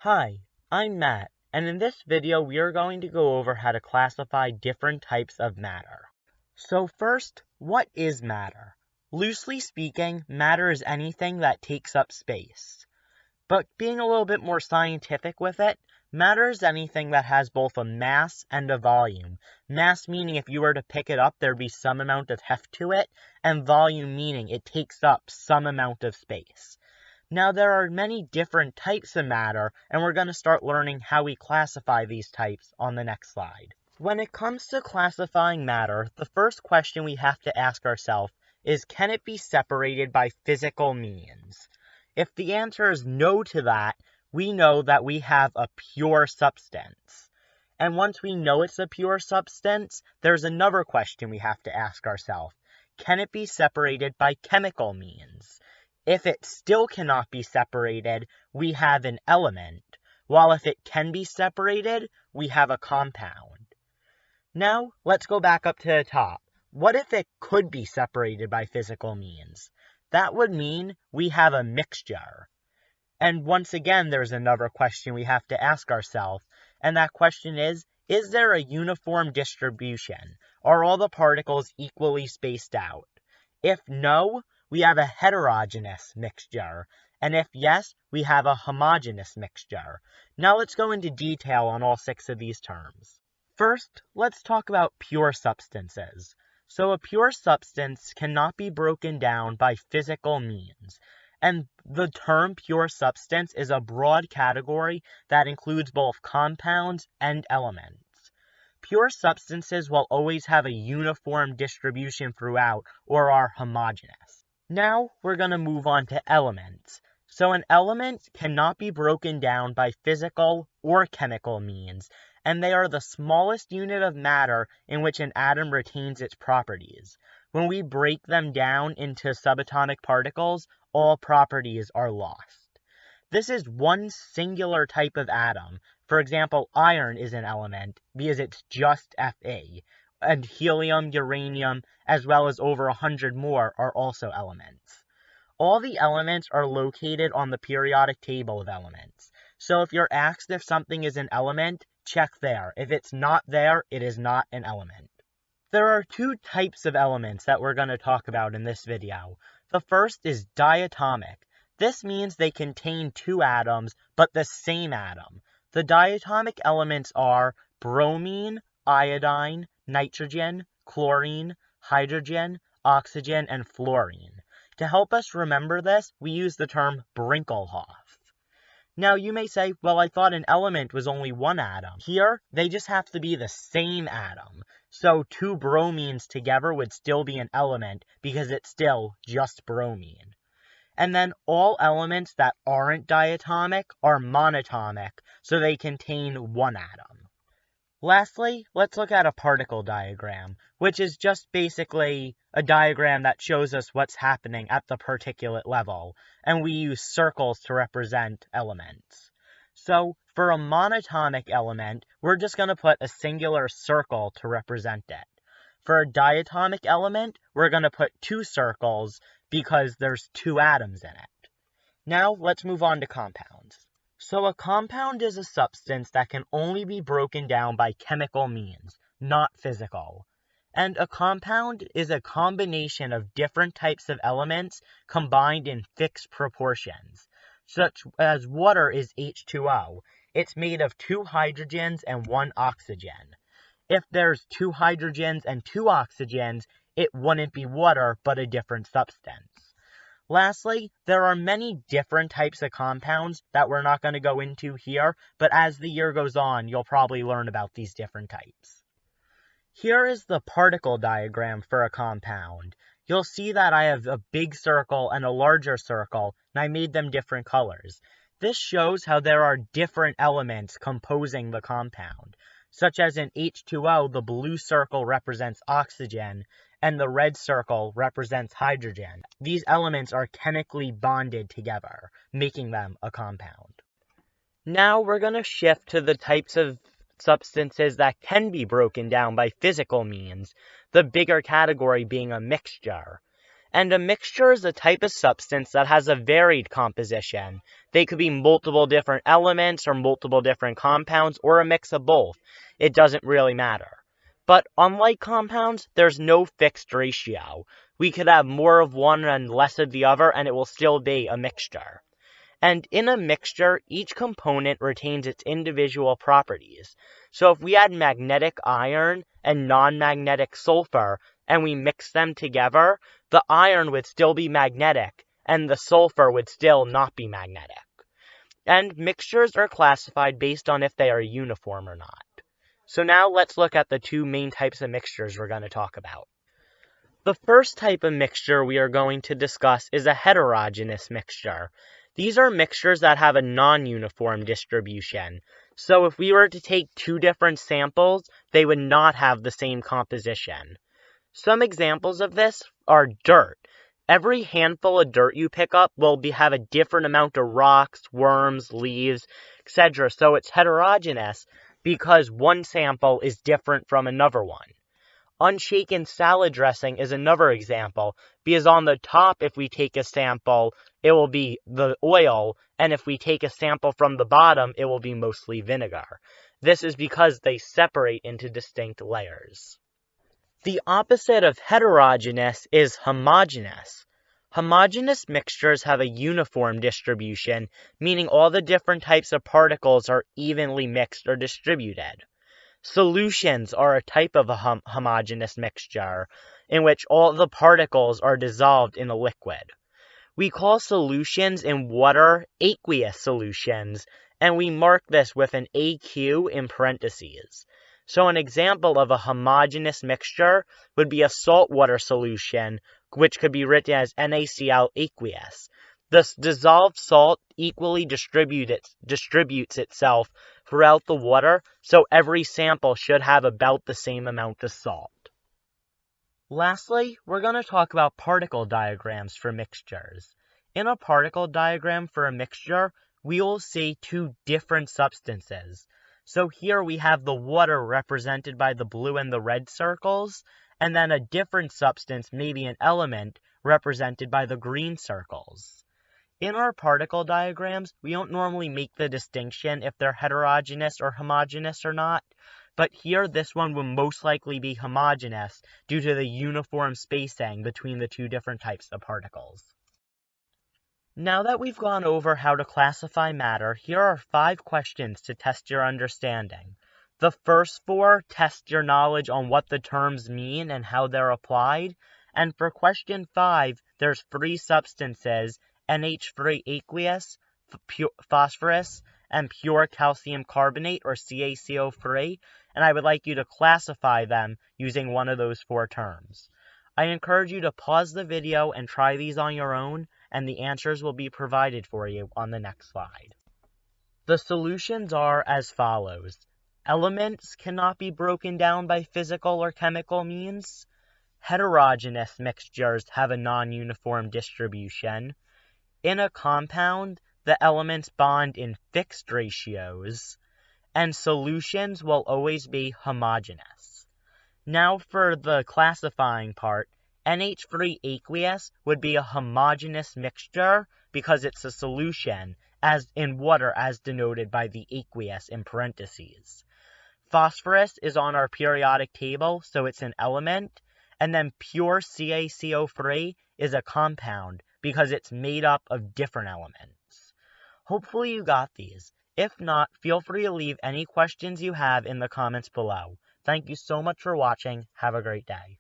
Hi, I'm Matt, and in this video we are going to go over how to classify different types of matter. So first, what is matter? Loosely speaking, matter is anything that takes up space. But being a little bit more scientific with it, matter is anything that has both a mass and a volume. Mass meaning if you were to pick it up, there'd be some amount of heft to it, and volume meaning it takes up some amount of space. Now, there are many different types of matter, and we're going to start learning how we classify these types on the next slide. When it comes to classifying matter, the first question we have to ask ourselves is, can it be separated by physical means? If the answer is no to that, we know that we have a pure substance. And once we know it's a pure substance, there's another question we have to ask ourselves. Can it be separated by chemical means? If it still cannot be separated, we have an element, while if it can be separated, we have a compound. Now, let's go back up to the top. What if it could be separated by physical means? That would mean we have a mixture. And once again, there's another question we have to ask ourselves, and that question is there a uniform distribution? Are all the particles equally spaced out? If no, we have a heterogeneous mixture, and if yes, we have a homogeneous mixture. Now let's go into detail on all 6 of these terms. First, let's talk about pure substances. So a pure substance cannot be broken down by physical means, and the term pure substance is a broad category that includes both compounds and elements. Pure substances will always have a uniform distribution throughout, or are homogeneous. Now we're going to move on to elements. So an element cannot be broken down by physical or chemical means, and they are the smallest unit of matter in which an atom retains its properties. When we break them down into subatomic particles, all properties are lost. This is one singular type of atom. For example, iron is an element because it's just Fe. And helium, uranium, as well as over 100 more are also elements. All the elements are located on the periodic table of elements. So if you're asked if something is an element, check there. If it's not there, it is not an element. There are 2 types of elements that we're going to talk about in this video. The first is diatomic. This means they contain 2 atoms, but the same atom. The diatomic elements are bromine, iodine, nitrogen, chlorine, hydrogen, oxygen, and fluorine. To help us remember this, we use the term Brinkelhoff. Now you may say, well, I thought an element was only 1 atom. Here, they just have to be the same atom. So 2 bromines together would still be an element because it's still just bromine. And then all elements that aren't diatomic are monatomic, so they contain 1 atom. Lastly, let's look at a particle diagram, which is just basically a diagram that shows us what's happening at the particulate level, and we use circles to represent elements. So, for a monatomic element, we're just going to put a singular circle to represent it. For a diatomic element, we're going to put 2 circles because there's 2 atoms in it. Now, let's move on to compounds. So a compound is a substance that can only be broken down by chemical means, not physical. And a compound is a combination of different types of elements combined in fixed proportions, such as water is H2O. It's made of 2 hydrogens and 1 oxygen. If there's 2 hydrogens and 2 oxygens, it wouldn't be water, but a different substance. Lastly, there are many different types of compounds that we're not going to go into here, but as the year goes on, you'll probably learn about these different types. Here is the particle diagram for a compound. You'll see that I have a big circle and a larger circle, and I made them different colors. This shows how there are different elements composing the compound, such as in H2O, the blue circle represents oxygen, and the red circle represents hydrogen. These elements are chemically bonded together, making them a compound. Now we're going to shift to the types of substances that can be broken down by physical means, the bigger category being a mixture. And a mixture is a type of substance that has a varied composition. They could be multiple different elements or multiple different compounds or a mix of both. It doesn't really matter. But unlike compounds, there's no fixed ratio. We could have more of one and less of the other, and it will still be a mixture. And in a mixture, each component retains its individual properties. So if we had magnetic iron and non-magnetic sulfur, and we mix them together, the iron would still be magnetic, and the sulfur would still not be magnetic. And mixtures are classified based on if they are uniform or not. So now let's look at the two main types of mixtures we're going to talk about. The first type of mixture we are going to discuss is a heterogeneous mixture. These are mixtures that have a non-uniform distribution. So if we were to take two different samples, they would not have the same composition. Some examples of this are dirt. Every handful of dirt you pick up will have a different amount of rocks, worms, leaves, etc. So it's heterogeneous because one sample is different from another one. Unshaken salad dressing is another example, because on the top, if we take a sample, it will be the oil, and if we take a sample from the bottom, it will be mostly vinegar. This is because they separate into distinct layers. The opposite of heterogeneous is homogeneous. Homogeneous mixtures have a uniform distribution, meaning all the different types of particles are evenly mixed or distributed. Solutions are a type of a homogeneous mixture in which all the particles are dissolved in a liquid. We call solutions in water aqueous solutions, and we mark this with an AQ in parentheses. So an example of a homogeneous mixture would be a saltwater solution, which could be written as NaCl aqueous. The dissolved salt equally distributes itself throughout the water, so every sample should have about the same amount of salt. Lastly, we're going to talk about particle diagrams for mixtures. In a particle diagram for a mixture, we will see two different substances. So here we have the water represented by the blue and the red circles, and then a different substance, maybe an element, represented by the green circles. In our particle diagrams, we don't normally make the distinction if they're heterogeneous or homogeneous or not, but here this one will most likely be homogeneous due to the uniform spacing between the two different types of particles. Now that we've gone over how to classify matter, here are 5 questions to test your understanding. The first 4 test your knowledge on what the terms mean and how they're applied, and for question 5, there's 3 substances, NH3 aqueous, phosphorus, and pure calcium carbonate, or CaCO3, and I would like you to classify them using one of those 4 terms. I encourage you to pause the video and try these on your own, and the answers will be provided for you on the next slide. The solutions are as follows. Elements cannot be broken down by physical or chemical means. Heterogeneous mixtures have a non-uniform distribution. In a compound, the elements bond in fixed ratios, and solutions will always be homogeneous. Now for the classifying part, NH3 aqueous would be a homogeneous mixture because it's a solution, as in water as denoted by the aqueous in parentheses. Phosphorus is on our periodic table, so it's an element, and then pure CaCO3 is a compound because it's made up of different elements. Hopefully you got these. If not, feel free to leave any questions you have in the comments below. Thank you so much for watching. Have a great day.